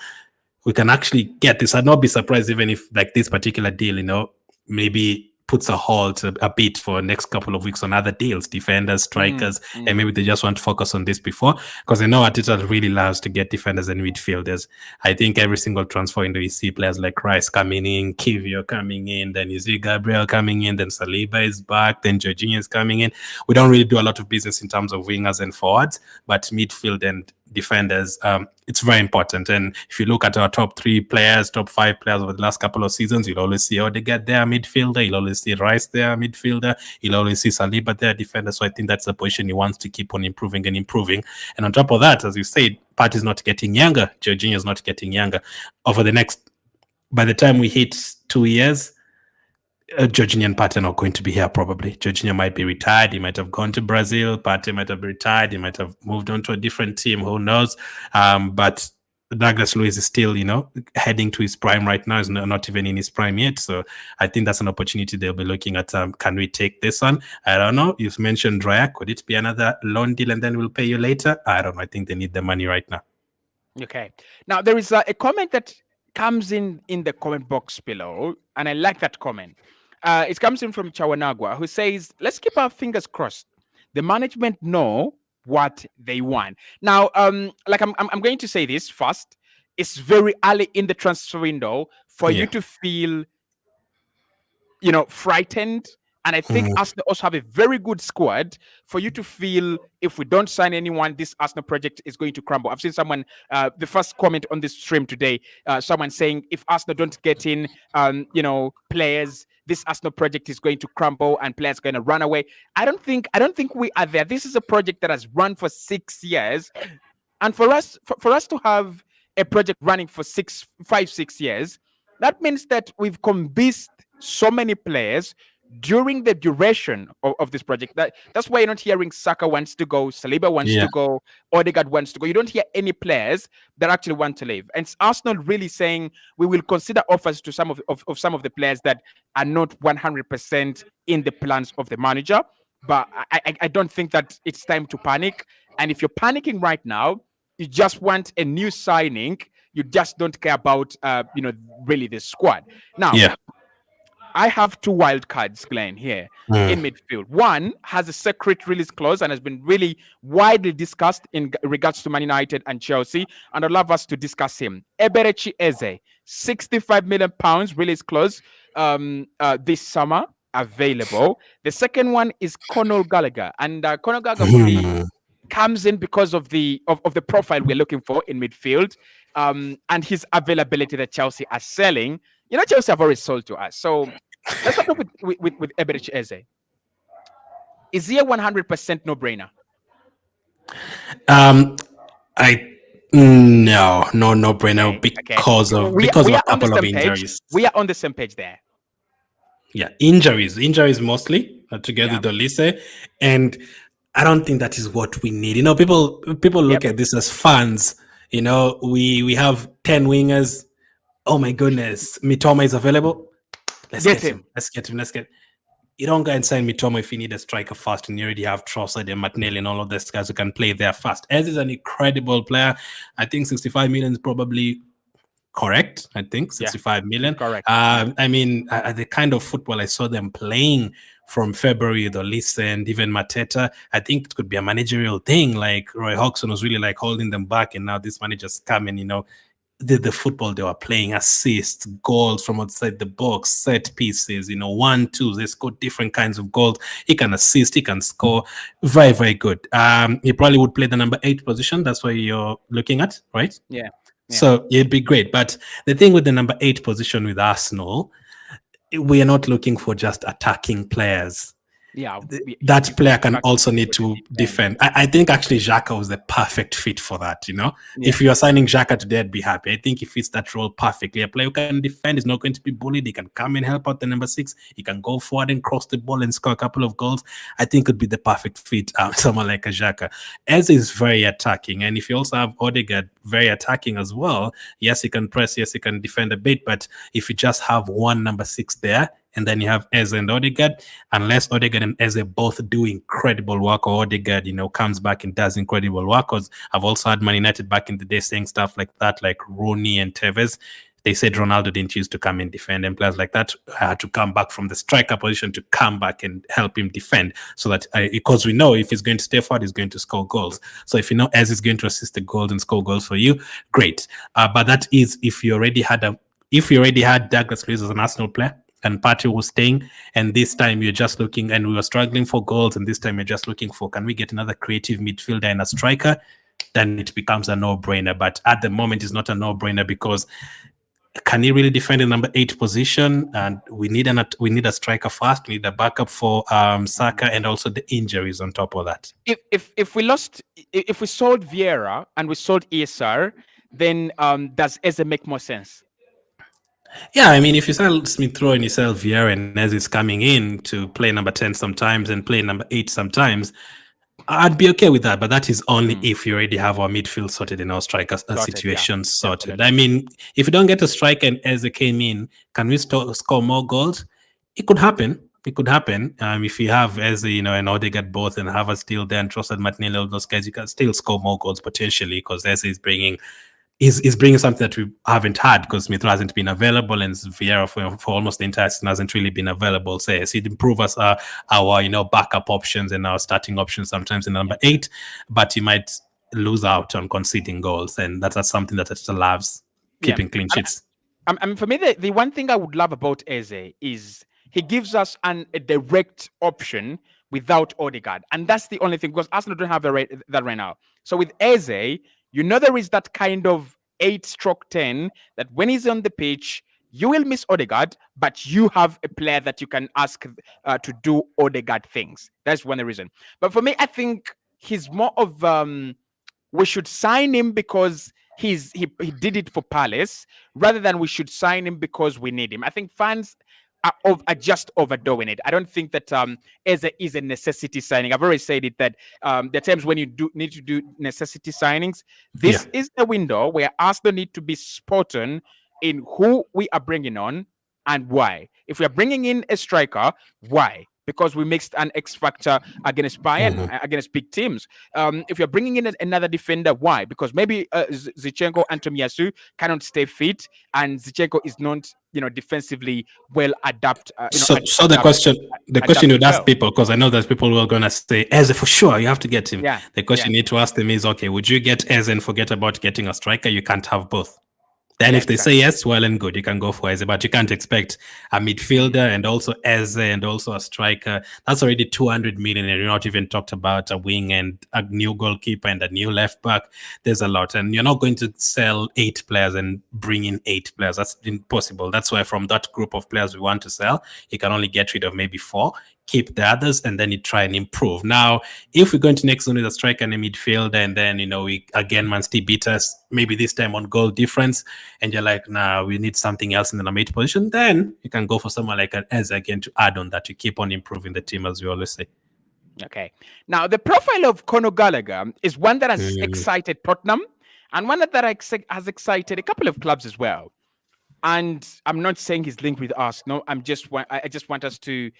we can actually get this. I'd not be surprised even if, like, this particular deal, maybe puts a halt a bit for next couple of weeks on other deals, defenders, strikers, and maybe they just want to focus on this before, because I know Arteta really loves to get defenders and midfielders. I think every single transfer window you see players like Rice coming in, Kivio coming in, then you see Gabriel coming in, then Saliba is back, then Jorginho is coming in. We don't really do a lot of business in terms of wingers and forwards, but midfield and defenders, it's very important. And if you look at our top 5 players over the last couple of seasons, you'll always see Odegaard there, midfielder. You'll always see Rice there, midfielder. You'll always see Saliba there, defender. So I think that's the position he wants to keep on improving and improving. And on top of that, as you said, Partey's not getting younger. Jorginho's not getting younger. By the time we hit 2 years, Jorginho and Partey are not going to be here probably. Jorginho might be retired. He might have gone to Brazil. Partey might have retired. He might have moved on to a different team. Who knows? But Douglas Luiz is still, heading to his prime right now. He's not even in his prime yet. So I think that's an opportunity they'll be looking at. Can we take this on? I don't know. You've mentioned Raya. Could it be another loan deal and then we'll pay you later? I don't know. I think they need the money right now. Okay. Now, there is a comment that comes in the comment box below, and I like that comment. It comes in from Chawanagwa, who says, let's keep our fingers crossed. The management know what they want. Now, I'm going to say this first. It's very early in the transfer window for you to feel, frightened. And I think Arsenal also have a very good squad for you to feel, if we don't sign anyone, this Arsenal project is going to crumble. I've seen someone, the first comment on this stream today, someone saying, if Arsenal don't get in, players, this Arsenal project is going to crumble and players are going to run away. I don't think we are there. This is a project that has run for 6 years. And for us to have a project running for 6 years, that means that we've convinced so many players during the duration of this project. That's why you're not hearing Saka wants to go, Saliba wants to go, Odegaard wants to go. You don't hear any players that actually want to leave. And it's Arsenal really saying we will consider offers to some of the players that are not 100% in the plans of the manager. But I don't think that it's time to panic. And if you're panicking right now, you just want a new signing. You just don't care about really the squad. Now, I have 2 wild cards, Glenn, here in midfield. One has a secret release clause and has been really widely discussed in regards to Man United and Chelsea. And I'd love us to discuss him. Eberechi Eze, £65 million release clause this summer, available. The second one is Conor Gallagher. And Conor Gallagher comes in because of the profile we're looking for in midfield, and his availability that Chelsea are selling. Chelsea have already sold to us. So let's start off with Eberechi Eze. Is he a 100% no-brainer? No-brainer because of a couple of injuries. We are on the same page there. Yeah, injuries mostly. together with Olise, and I don't think that is what we need. People look at this as fans. We have 10 wingers. Oh my goodness, Mitoma is available. Let's get him. Let's get him. You don't go and sign Mitoma if you need a striker fast and you already have Trossard and Martinelli and all of these guys who can play there fast. Ez is an incredible player. I think 65 million is probably correct. I think 65 million. Correct. The kind of football I saw them playing from February, the Olise and even Mateta, I think it could be a managerial thing. Like Roy Hodgson was really like holding them back, and now these managers come and the football they were playing, assists, goals from outside the box, set pieces, 1-2. They scored different kinds of goals. He can assist, he can score. Very, very good. He probably would play the number 8 position. That's what you're looking at, right? Yeah. So it'd be great. But the thing with the number 8 position with Arsenal, we are not looking for just attacking players. Yeah, that player can also need to defend. I think actually Xhaka was the perfect fit for that. If you are signing Xhaka today, I'd be happy. I think he fits that role perfectly. A player who can defend is not going to be bullied. He can come and help out the number 6. He can go forward and cross the ball and score a couple of goals. I think it'd be the perfect fit. Someone like a Xhaka. Eze is very attacking, and if you also have Odegaard, very attacking as well. Yes, he can press. Yes, he can defend a bit. But if you just have one number 6 there, and then you have Eze and Odegaard, unless Odegaard and Eze both do incredible work, or Odegaard, comes back and does incredible work. Because I've also had Man United back in the day saying stuff like that, like Rooney and Tevez. They said Ronaldo didn't choose to come and defend, and players like that had to come back from the striker position to come back and help him defend. So that because we know if he's going to stay forward, he's going to score goals. So if Eze is going to assist the goals and score goals for you, great. But that is if you already had Douglas Luiz as an Arsenal player, and Partey was staying, and this time you're just looking, and we were struggling for goals, and this time you're just looking for, can we get another creative midfielder and a striker? Then it becomes a no-brainer. But at the moment, it's not a no-brainer, because can he really defend the number 8 position? And we need a striker fast. We need a backup for Saka, and also the injuries on top of that. If we sold Vieira and we sold ESR, then does Eze make more sense? Yeah, if you sell Smith Rowe and you sell Vieira, and Eze is coming in to play number 10 sometimes and play number 8 sometimes, I'd be okay with that. But that is only if you already have our midfield sorted and our striker situation sorted. If you don't get a striker and Eze came in, can we score more goals? It could happen. If you have Eze, and Odegaard both, and Havertz still there, and Trossard, Martinelli, all those guys, you can still score more goals potentially, because Eze is bringing something that we haven't had, because Smith hasn't been available, and Vieira for almost the entire season hasn't really been available. So yes, he'd improve us our backup options and our starting options sometimes in number 8, but he might lose out on conceding goals, and that's something that still loves keeping clean sheets. For me, the one thing I would love about Eze is he gives us a direct option without Odegaard, and that's the only thing, because Arsenal don't have that right now. So with Eze, there is that kind of 8/10 that when he's on the pitch, you will miss Odegaard, but you have a player that you can ask to do Odegaard things. That's one reason. But for me, I think he's more of we should sign him because he did it for Palace, rather than we should sign him because we need him. I think fans are just overdoing it. I don't think that Eze is a necessity signing. I've already said it, that there are times when you need to do necessity signings. This is the window where Arsenal need to be spot on in who we are bringing on and why. If we are bringing in a striker, why? Because we mixed an X factor against Bayern, against big teams. If you're bringing in another defender, why? Because maybe Zinchenko and Tomiyasu cannot stay fit, and Zinchenko is not, defensively well adapted. So the question you'd ask people, because I know there's people who are going to say Eze for sure, you have to get him. Yeah. The question you need to ask them is, okay, would you get Eze and forget about getting a striker? You can't have both. Then if they say yes, well and good, you can go for Eze, but you can't expect a midfielder and also Eze and also a striker. That's already 200 million, and you're not even talked about a wing and a new goalkeeper and a new left back. There's a lot, and you're not going to sell 8 players and bring in 8 players. That's impossible. That's why from that group of players we want to sell, you can only get rid of maybe 4. keep the others, and then you try and improve. Now, if we go into next zone with a striker and a midfielder, and then we again Man City beat us, maybe this time on goal difference, and you're like, nah, we need something else in the number 8 position, then you can go for someone like an Eze again to add on that, to keep on improving the team, as we always say. Okay. Now, the profile of Conor Gallagher is one that has excited Tottenham, and one that has excited a couple of clubs as well. And I'm not saying he's linked with us. No, I just want us to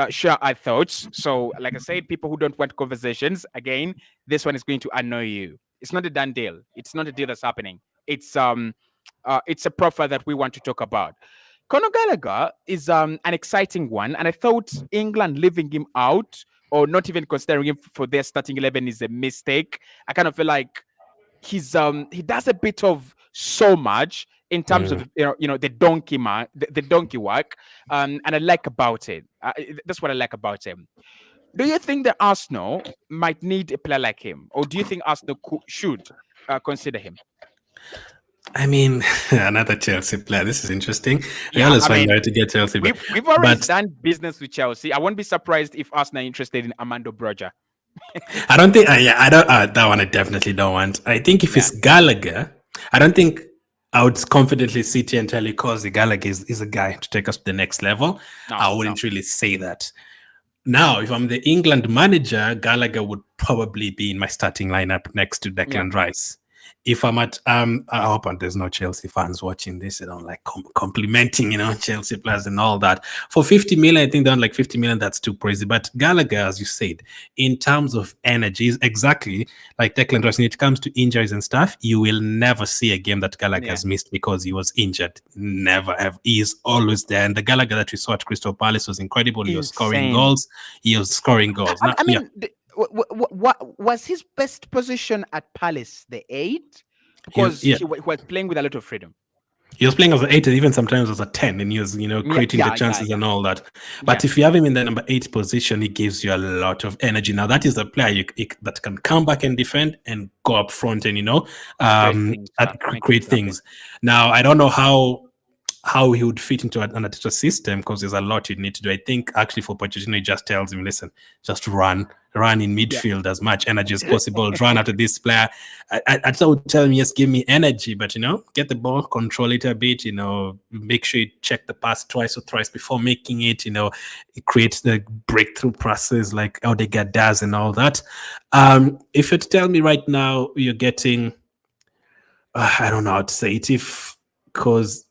share our thoughts. So, like I said, people who don't want conversations, again, this one is going to annoy you. It's not a done deal. It's not a deal that's happening. It's a profile that we want to talk about. Conor Gallagher is an exciting one, and I thought England leaving him out or not even considering him for their starting 11 is a mistake. I kind of feel like he does a bit of so much in terms of the donkey the donkey work, and I like about it. That's what I like about him. Do you think that Arsenal might need a player like him, or do you think Arsenal should consider him? I mean, another Chelsea player. This is interesting. Yeah, I always find out to get Chelsea. We've already done business with Chelsea. I won't be surprised if Arsenal are interested in Armando Broja. I don't think. I don't. That one I definitely don't want. I think if it's Gallagher, I don't think I would confidently sit here and tell you, because Gallagher is a guy to take us to the next level. No, I wouldn't really say that. Now, if I'm the England manager, Gallagher would probably be in my starting lineup next to Declan Rice. If I'm at, I hope there's no Chelsea fans watching this. They don't like complimenting, Chelsea players and all that. For 50 million, I think they're like 50 million. That's too crazy. But Gallagher, as you said, in terms of energy, is exactly like Declan Rice. When it comes to injuries and stuff, you will never see a game that Gallagher has missed because he was injured. Never have. He is always there. And the Gallagher that we saw at Crystal Palace was incredible. He was scoring goals. I mean. What was his best position at Palace? The 8, because he was playing with a lot of freedom. He was playing as an 8 and even sometimes as a 10, and he was, creating the chances and all that. But if you have him in the number 8 position, he gives you a lot of energy. Now, that is a player that can come back and defend and go up front and, create things. Now, I don't know how he would fit into an Arteta system, because there's a lot you need to do. I think actually for Pochettino, he just tells him, listen, just run in midfield as much energy as possible, run after this player. Arteta would tell him, yes, give me energy, but, get the ball, control it a bit, make sure you check the pass twice or thrice before making it, it creates the breakthrough process like Odegaard does and all that. If you're to tell me right now, you're getting, I don't know how to say it, because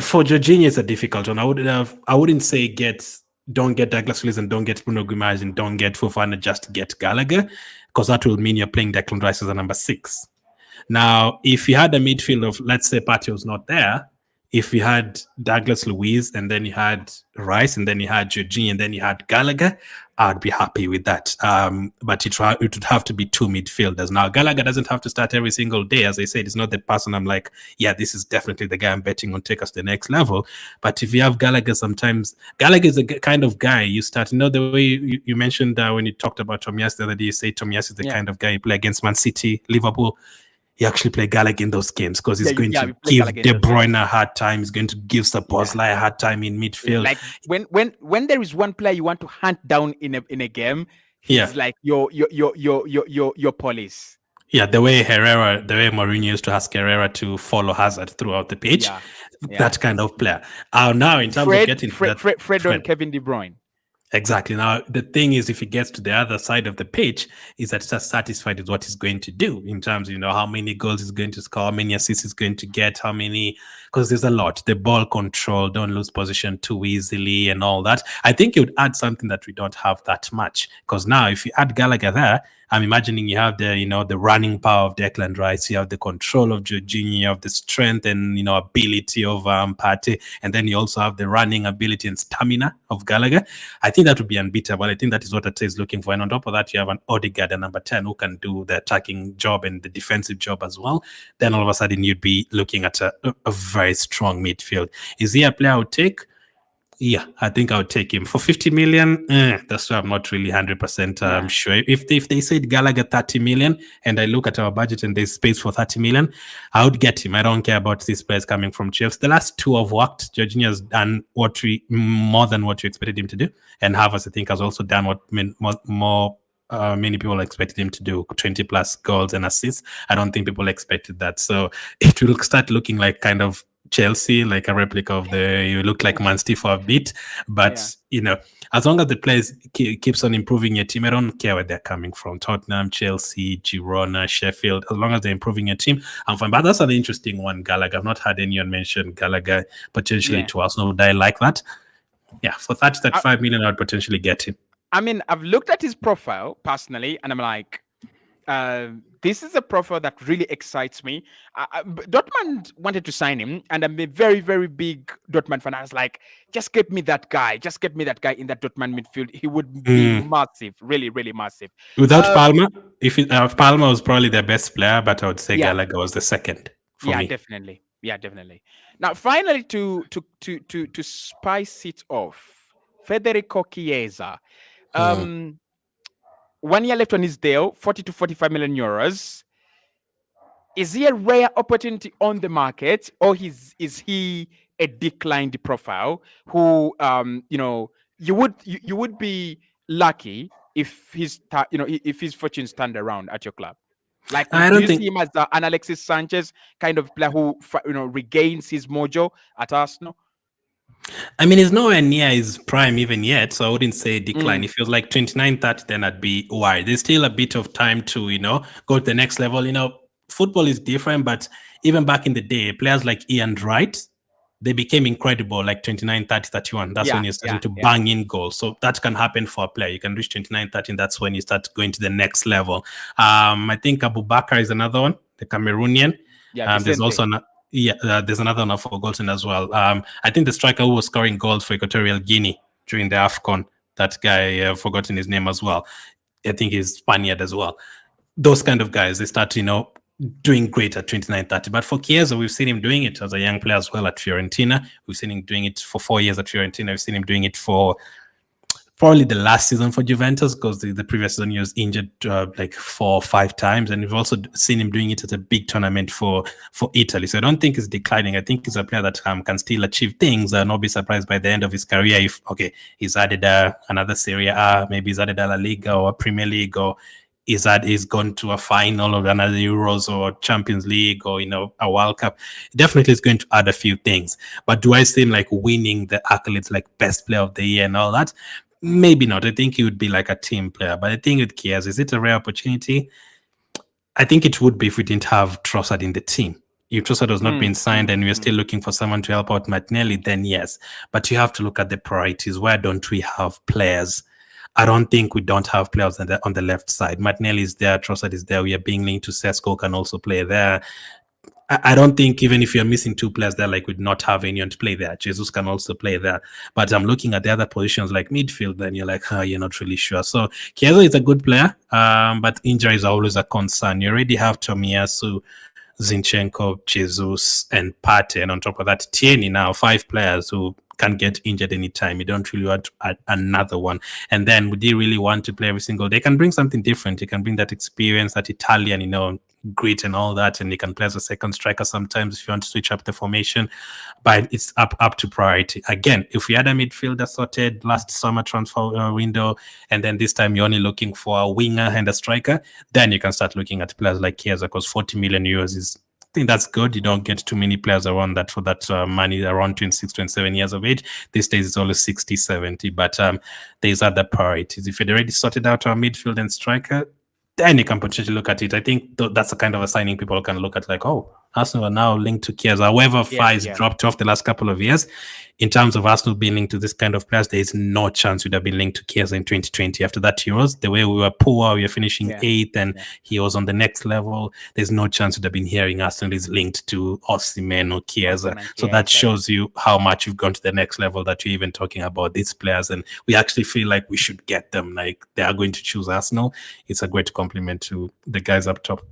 for Jorginho, it's a difficult one. I wouldn't say don't get Douglas Luiz and don't get Bruno Guimaraes and don't get Fofana, just get Gallagher, because that will mean you're playing Declan Rice as a number 6. Now, if you had a midfield of, let's say, Partey was not there, if you had Douglas Luiz and then you had Rice and then you had Jorginho and then you had Gallagher, I'd be happy with that. But it would have to be 2 midfielders. Now, Gallagher doesn't have to start every single day. As I said, it's not the person I'm like, yeah, this is definitely the guy I'm betting on take us to the next level. But if you have Gallagher, sometimes Gallagher is the kind of guy you start, the way you mentioned when you talked about Tomiyasu the other day, you say Tomiyasu is the kind of guy you play against Man City, Liverpool. He actually play Gallagher in those games because he's going to give De Bruyne a hard time. He's going to give Szoboszlai a hard time in midfield. Like when there is one player you want to hunt down in a game, he's like your police. Yeah, the way Mourinho used to ask Herrera to follow Hazard throughout the pitch, that kind of player. Now, in terms of getting Fred on Kevin De Bruyne. Exactly. Now, the thing is, if he gets to the other side of the pitch, is that he's satisfied with what he's going to do in terms of, how many goals he's going to score, how many assists he's going to get, because there's a lot. The ball control, don't lose position too easily and all that. I think it would add something that we don't have that much. Because now, if you add Gallagher there, I'm imagining you have the running power of Declan Rice, you have the control of Jorginho, you have the strength and ability of Partey, and then you also have the running ability and stamina of Gallagher. I think that would be unbeatable. I think that is what Arteta is looking for. And on top of that, you have an Odegaard at number 10 who can do the attacking job and the defensive job as well. Then all of a sudden you'd be looking at a very strong midfield. Is he a player I would take? Yeah, I think I would take him for 50 million. That's why I'm not really 100% Yeah, sure. If they said Gallagher 30 million, and I look at our budget and there's space for 30 million, I would get him. I don't care about these players coming from Chelsea. The last two have worked. Jorginho's done more than what you expected him to do, and Havertz I think has also done what more many people expected him to do, 20 plus goals and assists. I don't think people expected that. So it will start looking like kind of Chelsea, like a replica of you look like Man City for a bit. yeah, But, as long as the players keeps on improving your team, I don't care where they're coming from. Tottenham, Chelsea, Girona, Sheffield, as long as they're improving your team, I'm fine. But that's an interesting one, Gallagher. I've not had anyone mention Gallagher potentially yeah. to Arsenal. Would I like that? Yeah, for 30, I, 35 million, I'd potentially get him. I mean, I've looked at his profile personally, and I'm like, this is a profile that really excites me. Dortmund wanted to sign him, and I'm a very, very big Dortmund fan. I was like, just get me that guy. Just get me that guy in that Dortmund midfield. He would be massive, really, really massive. Without Uh, Palmer, Palmer was probably their best player, but I would say yeah, Gallagher was the second for yeah, me. definitely. Yeah, definitely. Now, finally, to spice it off, Federico Chiesa. Um, 1 year left on his deal, 40 to 45 million euros. Is he a rare opportunity on the market, or is he a declined profile who you would be lucky if if his fortunes turned around at your club? Like, I do don't you see think. him as an Alexis Sanchez kind of player who regains his mojo at Arsenal? I mean, he's nowhere near his prime even yet, so I wouldn't say decline. Mm, If he was like 29, 30, then I'd be worried. There's still a bit of time to, go to the next level. Football is different, but even back in the day, players like Ian Wright, they became incredible like 29, 30, 31. That's when yeah, you're starting yeah, to yeah, bang in goals. So that can happen for a player. You can reach 29, 30, and that's when you start going to the next level. I think Abu Bakr is another one, the Cameroonian. yeah. There's Vicente. also there's another one I've forgotten as well. I think the striker who was scoring goals for Equatorial Guinea during the AFCON, that guy, I've forgotten his name as well. I think he's Spaniard as well. Those kind of guys, they start, doing great at 29, 30. But for Chiesa, we've seen him doing it as a young player as well at Fiorentina. We've seen him doing it for 4 years at Fiorentina. We've seen him doing it for probably the last season for Juventus, because the previous season he was injured like 4 or 5 times, and we've also seen him doing it at a big tournament for Italy. So I don't think he's declining. I think he's a player that can still achieve things and not be surprised by the end of his career if he's added another Serie A, maybe he's added a La Liga or a Premier League, or he's gone to a final of another Euros or Champions League or a World Cup. Definitely is going to add a few things. But do I see him like winning the accolades like best player of the year and all that? Maybe not. I think he would be like a team player. But I think with Chiesa, is it a rare opportunity? I think it would be if we didn't have Trossard in the team. If Trossard was not being signed and we're still looking for someone to help out Martinelli, then yes. But you have to look at the priorities. Where don't we have players? I don't think we don't have players on the left side. Martinelli is there, Trossard is there. We are being linked to Sesko, can also play there. I don't think even if you're missing 2 players there, like we'd not have anyone to play there. Jesus can also play there. But I'm looking at the other positions like midfield, then you're like, you're not really sure. So Chiesa is a good player, but injuries are always a concern. You already have Tomiyasu, Zinchenko, Jesus, and Partey. And on top of that, Tierney now, 5 players who can get injured anytime. You don't really want to add another one. And then would you really want to play every single day? They can bring something different. You can bring that experience, that Italian, grit and all that, and you can play as a second striker sometimes if you want to switch up the formation. But it's up to priority. Again, if we had a midfielder sorted last summer transfer window, and then this time you're only looking for a winger and a striker, then you can start looking at players like Chiesa, because 40 million euros is, I think that's good. You don't get too many players around that for that money, around 26, 27 years of age. These days it's always 60, 70. But there's other priorities. If you'd already sorted out our midfield and striker, then you can potentially look at it. I think that's the kind of a signing people can look at, like, Arsenal are now linked to Chiesa. However far it's dropped off the last couple of years, in terms of Arsenal being linked to this kind of players, there is no chance we'd have been linked to Chiesa in 2020. After that Euros, the way we were poor, we were finishing 8th, and he was on the next level. There's no chance we'd have been hearing Arsenal is linked to Osimhen or Chiesa. So that shows you how much you've gone to the next level, that you're even talking about these players, and we actually feel like we should get them. Like, they are going to choose Arsenal. It's a great compliment to the guys up top.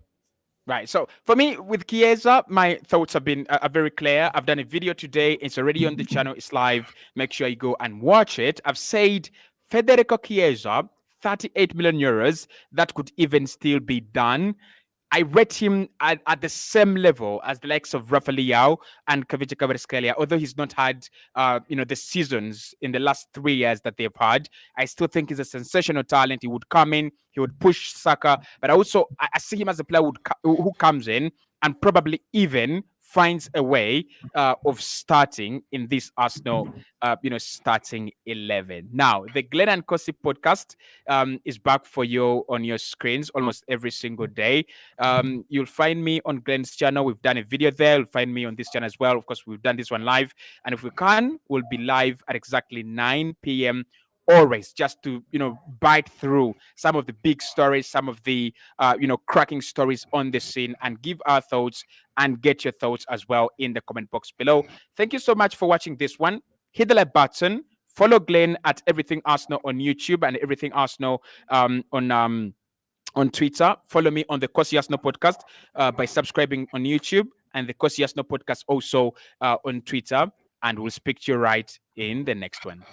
Right. So for me, with Chiesa, my thoughts have been are very clear. I've done a video today. It's already on the channel. It's live. Make sure you go and watch it. I've said Federico Chiesa, 38 million euros. That could even still be done. I rate him at the same level as the likes of Rafael and Kavica Kvaratskhelia. Although he's not had, the seasons in the last 3 years that they've had, I still think he's a sensational talent. He would come in, he would push Saka, but I see him as a player who comes in and probably even finds a way of starting in this Arsenal, starting 11. Now, the Glenn and Kosi podcast is back for you on your screens almost every single day. You'll find me on Glenn's channel. We've done a video there. You'll find me on this channel as well. Of course, we've done this one live. And if we can, we'll be live at exactly 9 p.m. always, just to bite through some of the big stories, some of the cracking stories on the scene, and give our thoughts and get your thoughts as well in the comment box below. Thank you so much for watching this one. Hit the like button. Follow Glenn at Everything Arsenal on YouTube and Everything Arsenal on Twitter. Follow me on the Kosi Arsenal podcast by subscribing on YouTube, and the Kosi Arsenal podcast also on Twitter. And we'll speak to you right in the next one.